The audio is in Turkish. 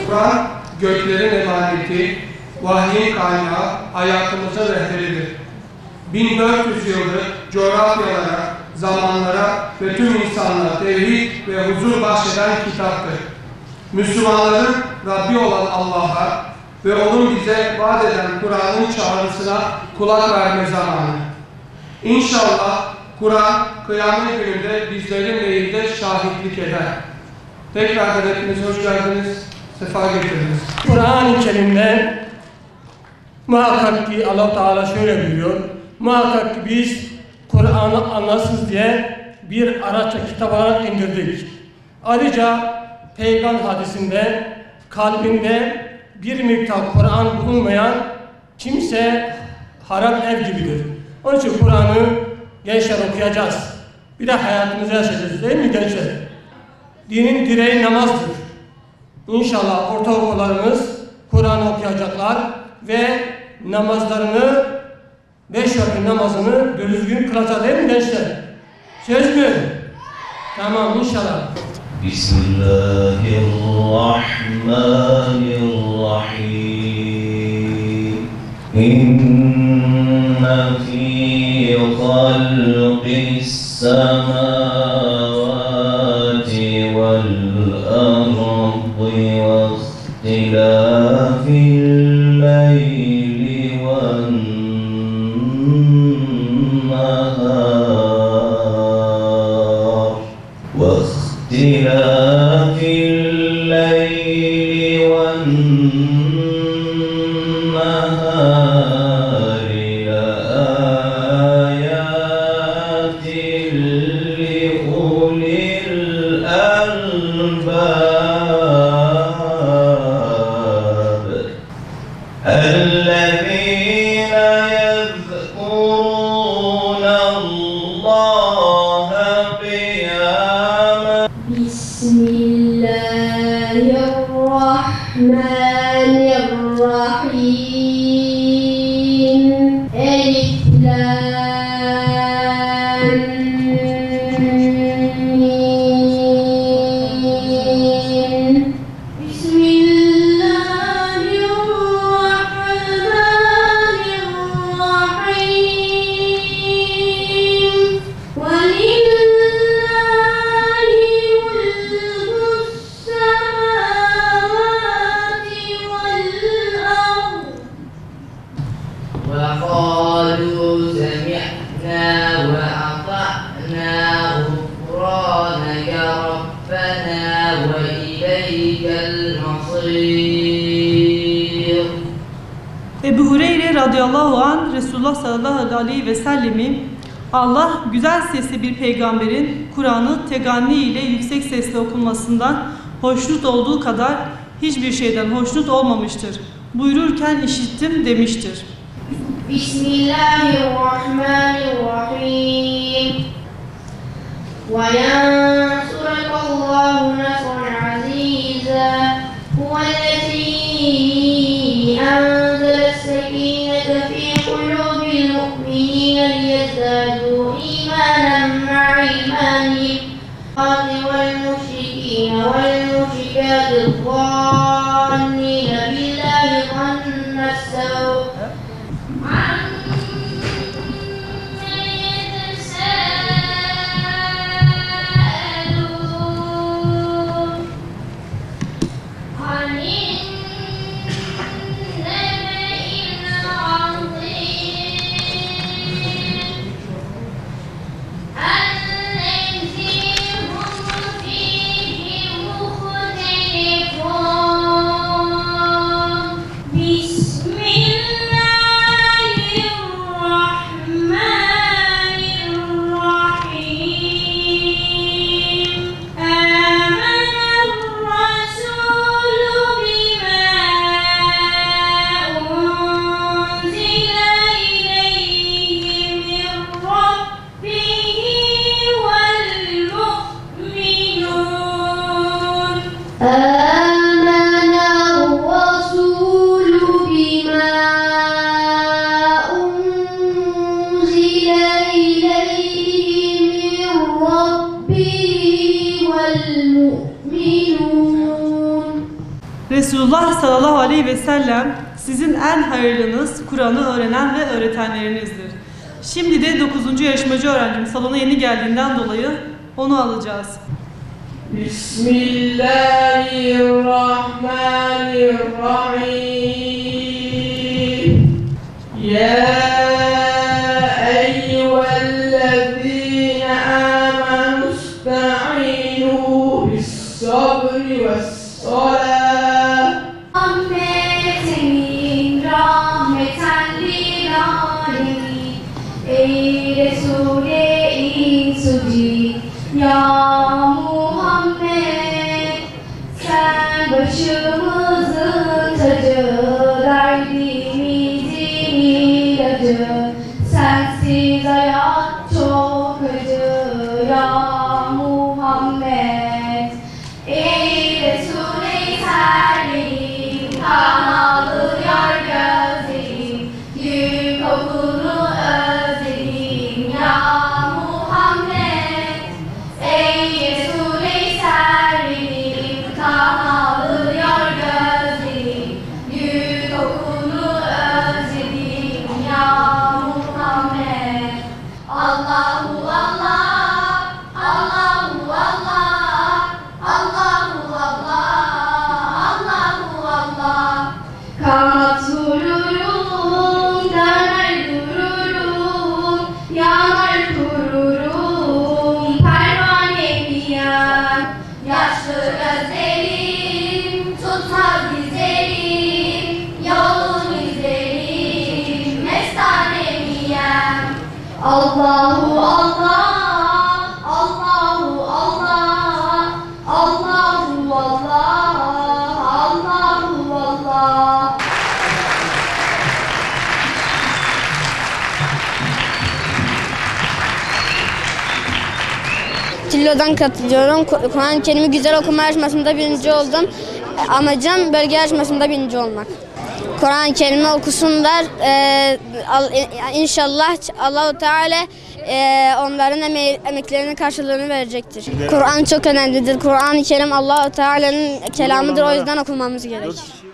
Kur'an göklerin emaneti, vahyin kaynağı, hayatımızın rehberidir. 1400 yıldır coğrafyalara, zamanlara ve tüm insanlığa tevhid ve huzur bahşeden kitaptır. Müslümanların Rabbi olan Allah'a ve onun bize vaat eden Kur'an'ın çağrısına kulak verme zamanı. İnşallah Kur'an kıyamet gününde bizlerin lehinde şahitlik eder. Tekrar hepiniz hoş geldiniz, sefa getirdiniz. Kur'an-ı Kerim'de muhakkak ki Allah Teala şöyle buyuruyor. Muhakkak ki biz Kur'an'ı anlasız diye bir araçla kitap olarak indirdik. Ayrıca Peygamber hadisinde kalbinde bir miktar Kur'an bulunmayan kimse harap ev gibidir. Onun için Kur'an'ı gençler okuyacağız. Bir de hayatımızı yaşayacağız değil mi gençler? Dinin direği namazdır. İnşallah ortaokullarımız Kur'an'ı okuyacaklar ve namazlarını 5 vakit namazını düzgün kılacak değil mi gençler? Söz mü? Tamam inşallah. Bismillahirrahmanirrahim. İnne fî halqis semâvâti vel ardı ve ihtilâfil leyli ven nahâr ve ihtilâfil leyli ven nahâr lââyâtin li ulil albâb الذين يذكرون الله قياما. بسم الله الرحمن الرحيم. ألف لام ميم. بسم الله الرحمن الرحيم. ولله ملك السماوات والأرض. وقالوا سمعنا وأطعنا غفرانك ربنا وإليك المصير. Ebu Hureyre radıyallahu anh Resulullah sallallahu aleyhi ve sellem'i Allah güzel sesli bir peygamberin Kur'an'ı teganni ile yüksek sesle okunmasından hoşnut olduğu kadar hiçbir şeyden hoşnut olmamıştır. Buyururken işittim demiştir. Bismillahirrahmanirrahim. وَيَنْصُرَكَ اللّٰهُ نَصْرًا عَزِيزًا هُوَ الَّذِي أَنزَلَ السَّكِينَةَ فِي قُلُوبِ الْمُؤْمِنِينَ لِيَزْدَادُوا إِيمَانًا مَعَ إِيمَانِهِمْ وَالْمُشْرِكِينَ وَالْمُشْرِكَاتِ الظَّانِّينَ بِاللَّهِ ظَنَّ السَّوْءِ. Resulullah sallallahu aleyhi ve sellem sizin en hayırlınız Kur'an'ı öğrenen ve öğretenlerinizdir. Şimdi de 9. yarışmacı öğrencim salona yeni geldiğinden dolayı onu alacağız. Bismillahirrahmanirrahim. Ya eyyühellezine amenu ista'inu bis-sabri ve's-salâh. Rahmetin rahmeten lil alemin. Ey Resul-i İnsuci ya Muhammed, sen başımızın tacı, derdimizin ilacı, sensiz hayat çok acı ya Muhammed. Ey Resul-i Serverim, kanalı yar gözlerim, gül kokunu özledim ya Muhammed. Ey Resul-i Serverim, kanalı yar gözlerim, gül kokunu özledim ya Muhammed. Allahu Allah, Allahu Allah, Allahu Allah, Allahu Allah. Kanat vururum, döner dururum, yanar kururum, pervaneyim. Yaşlı gözlerim tutmaz dizlerim, yolun izlerim, mestanemiyem. Allahu Allah, Allahu Allah, Allahu Allah, Allahu Allah. Tillo'dan katılıyorum. Kur'an-ı Kerim'i güzel okuma yarışmasında birinci oldum. Amacım bölge yarışmasında birinci olmak. Kur'an-ı Kerim'i okusunlar. İnşallah Allah-u Teala onların emeklerinin karşılığını verecektir. Kur'an çok önemlidir. Kur'an-ı Kerim Allah-u Teala'nın kelamıdır. O yüzden okumamız gerekir.